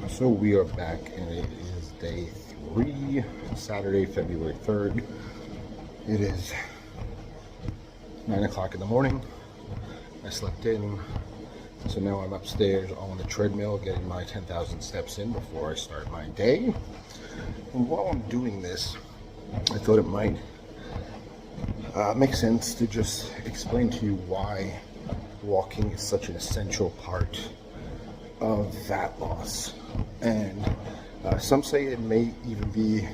So we are back, and it is day 3, Saturday, February 3rd. It is 9 o'clock in the morning. I slept in, so now I'm upstairs on the treadmill getting my 10,000 steps in before I start my day. And while I'm doing this, I thought it might make sense to just explain to you why walking is such an essential part of fat loss. And some say it may even be,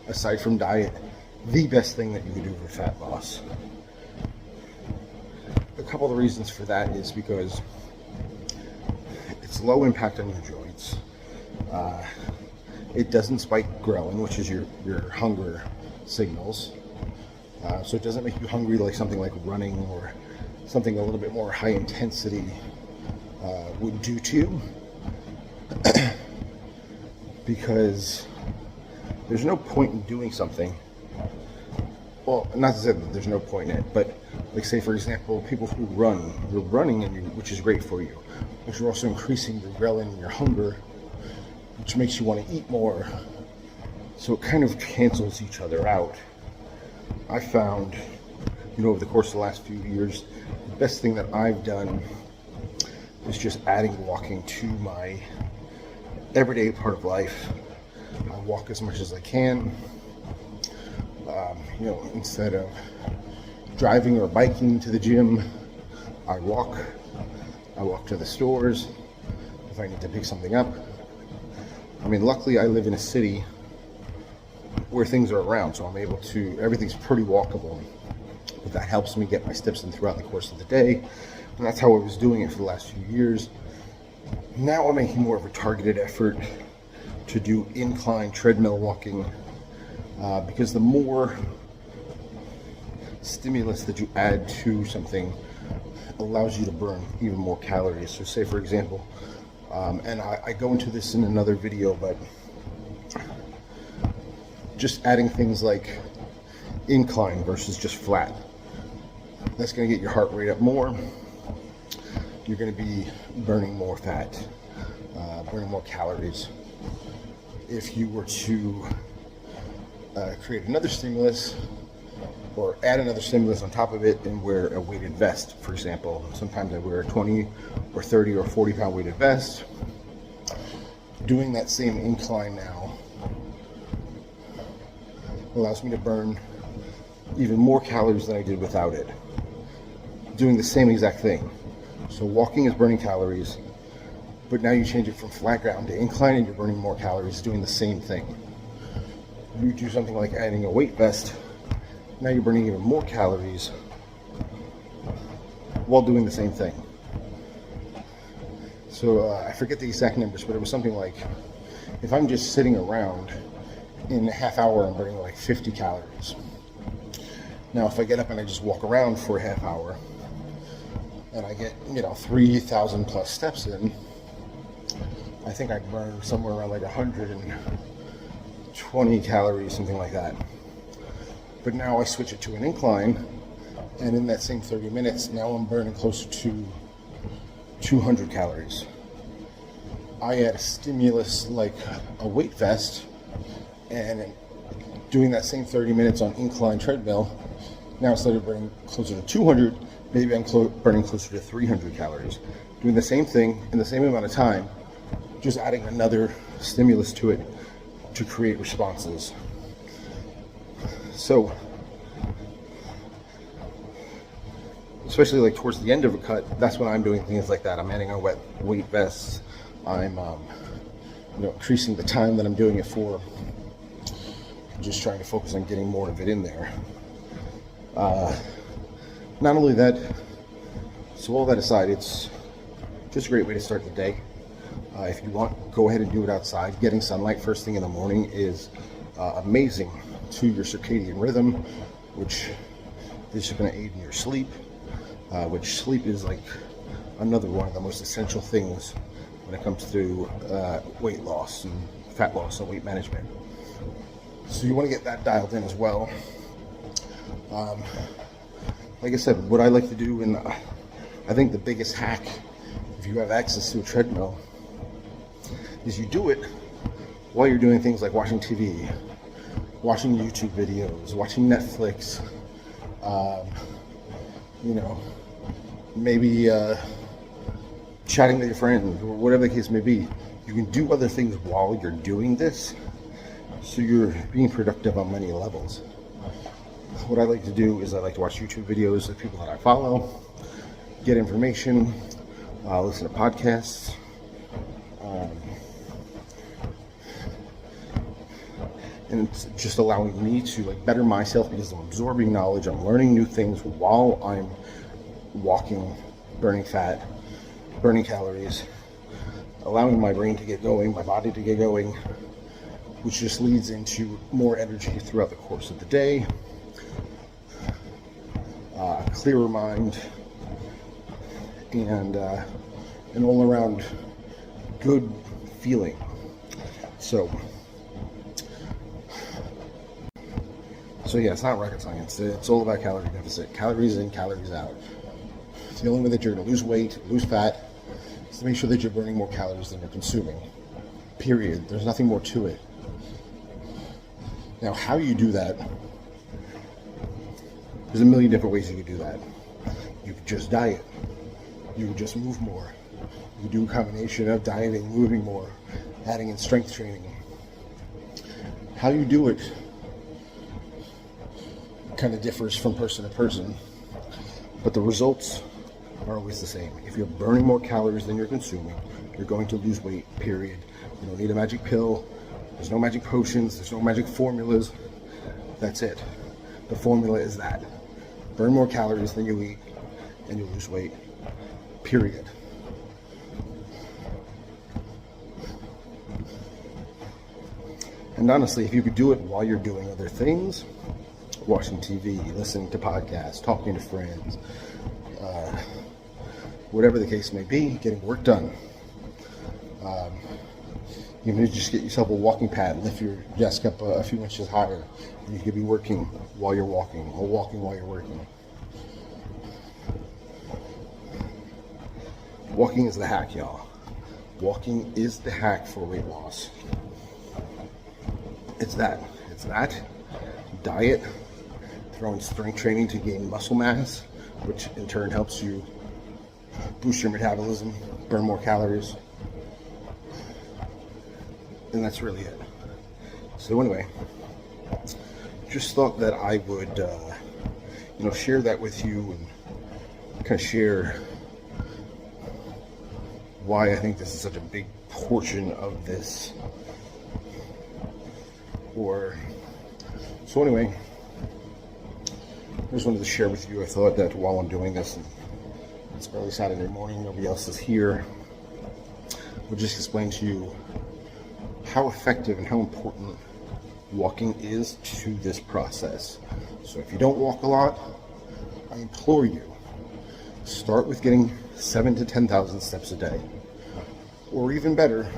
aside from diet, the best thing that you can do for fat loss. A couple of the reasons for that is because it's low impact on your joints. It doesn't spike ghrelin, which is your hunger signals. So it doesn't make you hungry like something like running or something a little bit more high intensity would do to you. Because there's no point in doing something. Well, not to say that there's no point in it, but like say for example, people who run, you're running, which is great for you, but you're also increasing your ghrelin and your hunger, which makes you want to eat more. So it kind of cancels each other out. I found, over the course of the last few years, the best thing that I've done is just adding walking to my everyday part of life. I walk as much as I can. Instead of driving or biking to the gym, I walk. I walk to the stores if I need to pick something up. Luckily I live in a city where things are around, so I'm able to, everything's pretty walkable. But that helps me get my steps in throughout the course of the day. And that's how I was doing it for the last few years. Now I'm making more of a targeted effort to do incline treadmill walking because the more stimulus that you add to something allows you to burn even more calories. So say for example, and I go into this in another video, but just adding things like incline versus just flat, that's going to get your heart rate up more. You're going to be burning more fat, burning more calories. If you were to create another stimulus or add another stimulus on top of it and wear a weighted vest, for example, sometimes I wear a 20 or 30 or 40 pound weighted vest. Doing that same incline now allows me to burn even more calories than I did without it, doing the same exact thing. So walking is burning calories, but now you change it from flat ground to incline and you're burning more calories doing the same thing. You do something like adding a weight vest, now you're burning even more calories while doing the same thing. So I forget the exact numbers, but it was something like, if I'm just sitting around, in a half hour I'm burning like 50 calories. Now if I get up and I just walk around for a half hour, and I get 3,000 plus steps in, I think I burn somewhere around like 120 calories, something like that. But now I switch it to an incline, and in that same 30 minutes, now I'm burning closer to 200 calories. I add a stimulus like a weight vest, and doing that same 30 minutes on incline treadmill, now instead of burning closer to 200, maybe I'm burning closer to 300 calories. Doing the same thing in the same amount of time, just adding another stimulus to it to create responses. So, especially like towards the end of a cut, that's when I'm doing things like that. I'm adding a weight vest. I'm increasing the time that I'm doing it for. Just trying to focus on getting more of it in there. Not only that, so all that aside, it's just a great way to start the day. If you want, go ahead and do it outside. Getting sunlight first thing in the morning is amazing to your circadian rhythm, which is going to aid in your sleep, which sleep is like another one of the most essential things when it comes to weight loss and fat loss and weight management. So you want to get that dialed in as well. Like I said, what I like to do, and I think the biggest hack, if you have access to a treadmill, is you do it while you're doing things like watching TV, watching YouTube videos, watching Netflix, maybe chatting with your friends, or whatever the case may be. You can do other things while you're doing this, so you're being productive on many levels. What I like to do is I like to watch YouTube videos of people that I follow, get information, listen to podcasts, and it's just allowing me to better myself, because I'm absorbing knowledge, I'm learning new things while I'm walking, burning fat, burning calories, allowing my brain to get going, my body to get going, which just leads into more energy throughout the course of the day, a clearer mind, and an all-around good feeling. So yeah, it's not rocket science. It's all about calorie deficit. Calories in, calories out. It's the only way that you're going to lose weight, lose fat, is to make sure that you're burning more calories than you're consuming. Period. There's nothing more to it. Now, how you do that, there's a million different ways you could do that. You could just diet. You could just move more. You could do a combination of dieting, moving more, adding in strength training. How you do it kind of differs from person to person, but the results are always the same. If you're burning more calories than you're consuming, you're going to lose weight, period. You don't need a magic pill. There's no magic potions. There's no magic formulas. That's it. The formula is that. Burn more calories than you eat, and you lose weight, period. And honestly, if you could do it while you're doing other things, watching TV, listening to podcasts, talking to friends, whatever the case may be, getting work done. Even if you just get yourself a walking pad, lift your desk up a few inches higher, and you could be working while you're walking, or walking while you're working. Walking is the hack, y'all. Walking is the hack for weight loss. It's that. Diet, throwing strength training to gain muscle mass, which in turn helps you boost your metabolism, burn more calories, and that's really it. So anyway, just thought that I would, share that with you, and kind of share why I think this is such a big portion of this. So anyway, I just wanted to share with you. I thought that while I'm doing this, and it's early Saturday morning, nobody else is here, I'll just explain to you how effective and how important walking is to this process. So if you don't walk a lot, I implore you, start with getting 7,000 to 10,000 steps a day. Or even better,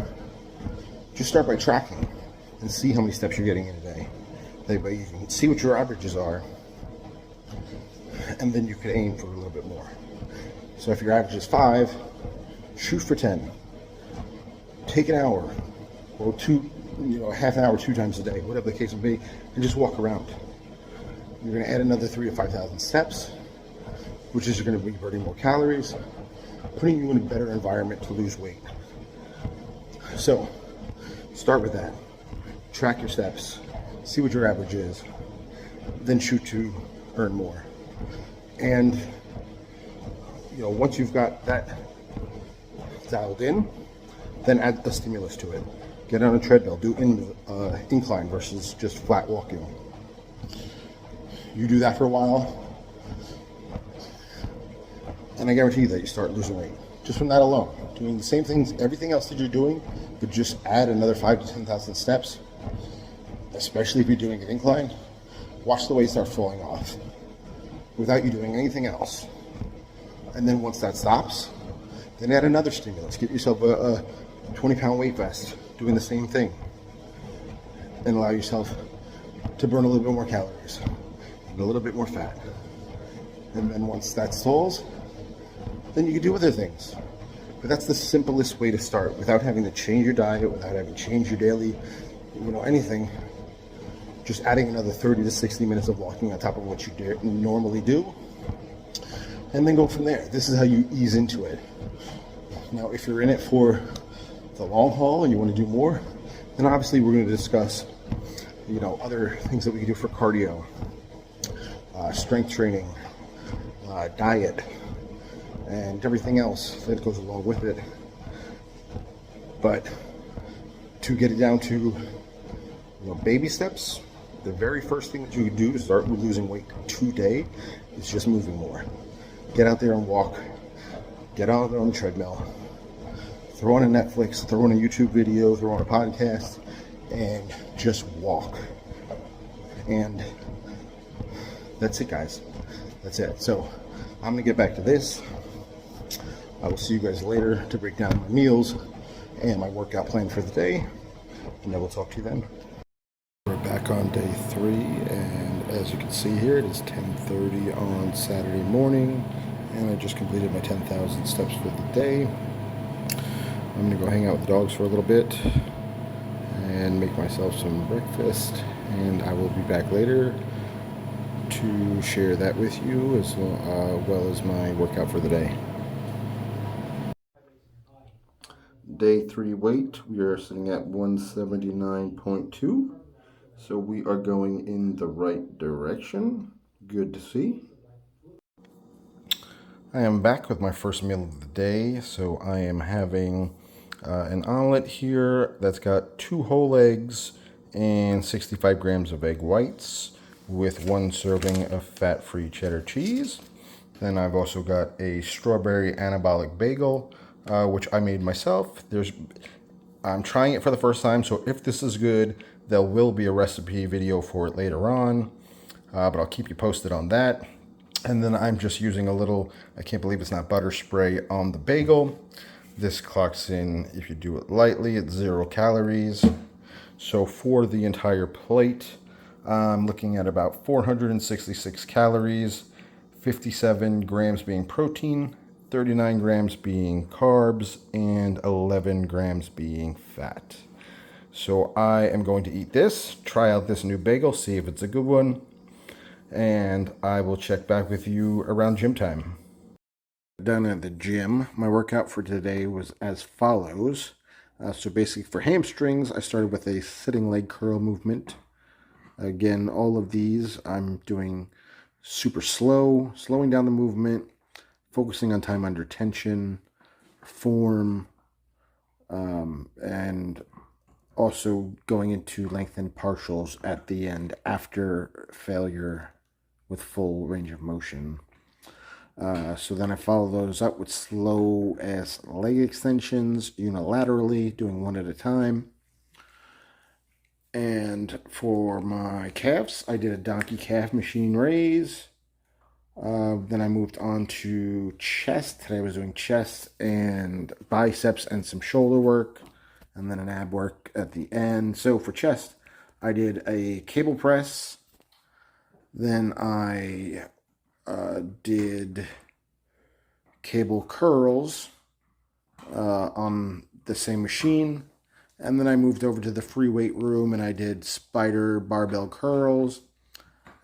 just start by tracking and see how many steps you're getting in a day. That way you can see what your averages are, and then you could aim for a little bit more. So if your average is 5, shoot for 10. Take an hour or two, half an hour 2 times a day, whatever the case may be, and just walk around. You're going to add another 3,000 to 5,000 steps, which is going to be burning more calories, putting you in a better environment to lose weight. So start with that. Track your steps, see what your average is, then shoot to earn more. And once you've got that dialed in, then add the stimulus to it. Get on a treadmill, do incline versus just flat walking. You do that for a while, and I guarantee you that you start losing weight. Just from that alone, doing the same things, everything else that you're doing, but just add another 5,000 to 10,000 steps, especially if you're doing an incline. Watch the weight start falling off without you doing anything else. And then once that stops, then add another stimulus. Get yourself a 20-pound weight vest doing the same thing, and allow yourself to burn a little bit more calories and a little bit more fat. And then once that stalls, then you can do other things. But that's the simplest way to start without having to change your diet, without having to change your daily, anything. Just adding another 30 to 60 minutes of walking on top of what you normally do, and then go from there. This is how you ease into it. Now, if you're in it for the long haul and you want to do more, then obviously we're going to discuss, other things that we can do for cardio, strength training, diet, and everything else that goes along with it. But to get it down to, baby steps, the very first thing that you can do to start losing weight today is just moving more. Get out there and walk. Get out there on the treadmill. Throw on a Netflix, throw on a YouTube video, throw on a podcast, and just walk. And that's it, guys. That's it. So I'm gonna get back to this. I will see you guys later to break down my meals and my workout plan for the day, and then we'll talk to you then. We're back on day 3, and as you can see here, it is 10:30 on Saturday morning, and I just completed my 10,000 steps for the day. I'm gonna go hang out with the dogs for a little bit and make myself some breakfast, and I will be back later to share that with you as well as my workout for the day. Day 3 weight, we are sitting at 179.2, so we are going in the right direction. Good to see. I am back with my first meal of the day. So I am having an omelet here that's got 2 whole eggs and 65 grams of egg whites with 1 serving of fat-free cheddar cheese. Then I've also got a strawberry anabolic bagel, which I made myself. I'm trying it for the first time, so if this is good, there will be a recipe video for it later on, but I'll keep you posted on that. And then I'm just using a little, I can't believe it's not butter spray on the bagel. This clocks in, if you do it lightly, it's 0 calories. So for the entire plate, I'm looking at about 466 calories, 57 grams being protein, 39 grams being carbs, and 11 grams being fat. So I am going to eat this, try out this new bagel, see if it's a good one, and I will check back with you around gym time. Done at the gym, my workout for today was as follows. So basically for hamstrings, I started with a sitting leg curl movement. Again, all of these I'm doing super slow, slowing down the movement, focusing on time under tension, form, and also going into lengthened partials at the end after failure with full range of motion. So then I follow those up with slow as leg extensions unilaterally, doing 1 at a time. And for my calves, I did a donkey calf machine raise. Then I moved on to chest. Today I was doing chest and biceps and some shoulder work, and then an ab work at the end. So for chest, I did a cable press. Then I did cable curls on the same machine. And then I moved over to the free weight room and I did spider barbell curls.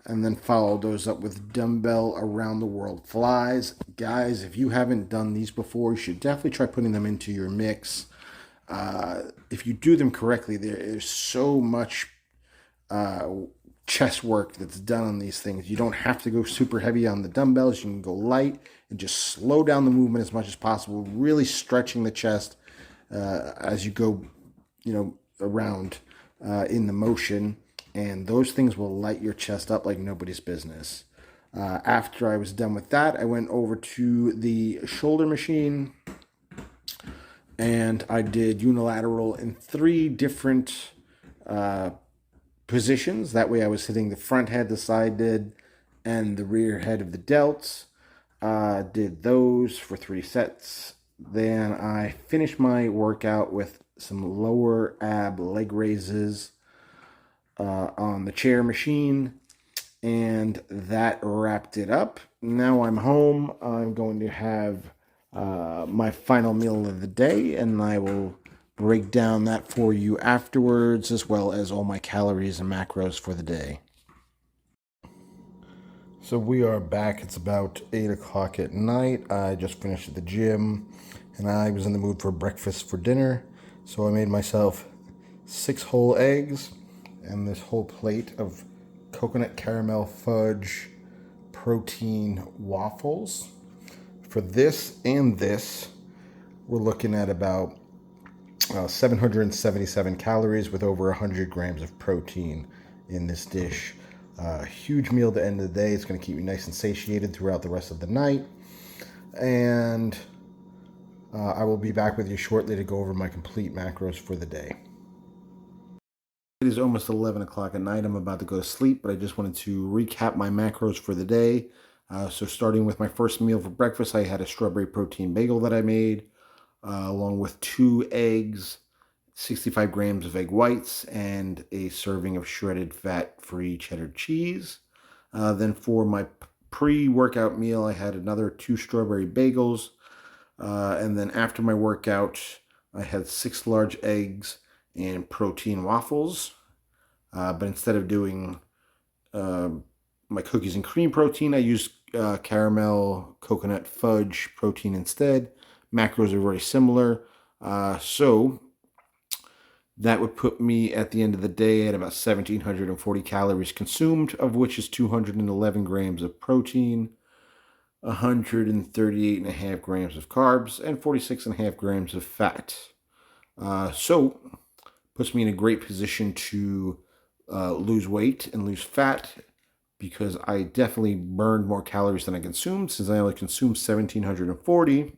And then followed those up with dumbbell around the world flies. Guys, if you haven't done these before, you should definitely try putting them into your mix. If you do them correctly, there is so much chest work that's done on these things. You don't have to go super heavy on the dumbbells. You can go light and just slow down the movement as much as possible, really stretching the chest as you go, around in the motion. And those things will light your chest up like nobody's business. After I was done with that, I went over to the shoulder machine and I did unilateral in 3 different positions. That way I was hitting the front head, the side did, and the rear head of the delts. Did those for 3 sets. Then I finished my workout with some lower ab leg raises on the chair machine, and that wrapped it up. Now I'm home. I'm going to have my final meal of the day, and I will break down that for you afterwards, as well as all my calories and macros for the day. So we are back. It's about 8 o'clock at night. I just finished at the gym, and I was in the mood for breakfast for dinner. So I made myself 6 whole eggs and this whole plate of coconut caramel fudge protein waffles. For this and this, we're looking at about 777 calories with over 100 grams of protein in this dish. Huge meal at the end of the day. It's going to keep you nice and satiated throughout the rest of the night. And I will be back with you shortly to go over my complete macros for the day. It is almost 11 o'clock at night. I'm about to go to sleep, but I just wanted to recap my macros for the day. So starting with my first meal for breakfast, I had a strawberry protein bagel that I made, along with 2 eggs, 65 grams of egg whites, and a serving of shredded fat-free cheddar cheese. Then for my pre-workout meal, I had another 2 strawberry bagels. And then after my workout, I had 6 large eggs and protein waffles. But instead of doing my cookies and cream protein, I used caramel coconut fudge protein instead. Macros are very similar. So that would put me at the end of the day at about 1,740 calories consumed, of which is 211 grams of protein, 138.5 grams of carbs, and 46.5 grams of fat. So puts me in a great position to lose weight and lose fat, because I definitely burned more calories than I consumed, since I only consumed 1,740.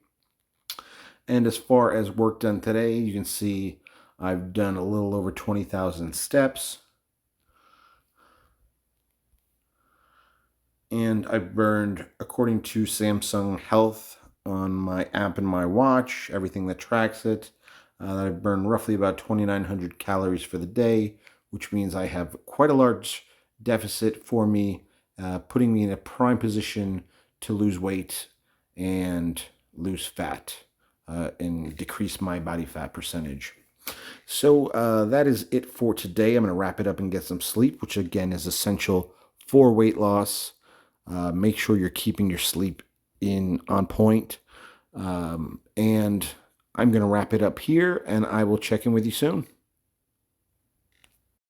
And as far as work done today, you can see I've done a little over 20,000 steps. And I've burned, according to Samsung Health on my app and my watch, everything that tracks it, I've burned roughly about 2,900 calories for the day, which means I have quite a large deficit for me, putting me in a prime position to lose weight and lose fat, and decrease my body fat percentage. So that is it for today. I'm going to wrap it up and get some sleep, which again is essential for weight loss. Make sure you're keeping your sleep on point. And I'm going to wrap it up here, and I will check in with you soon.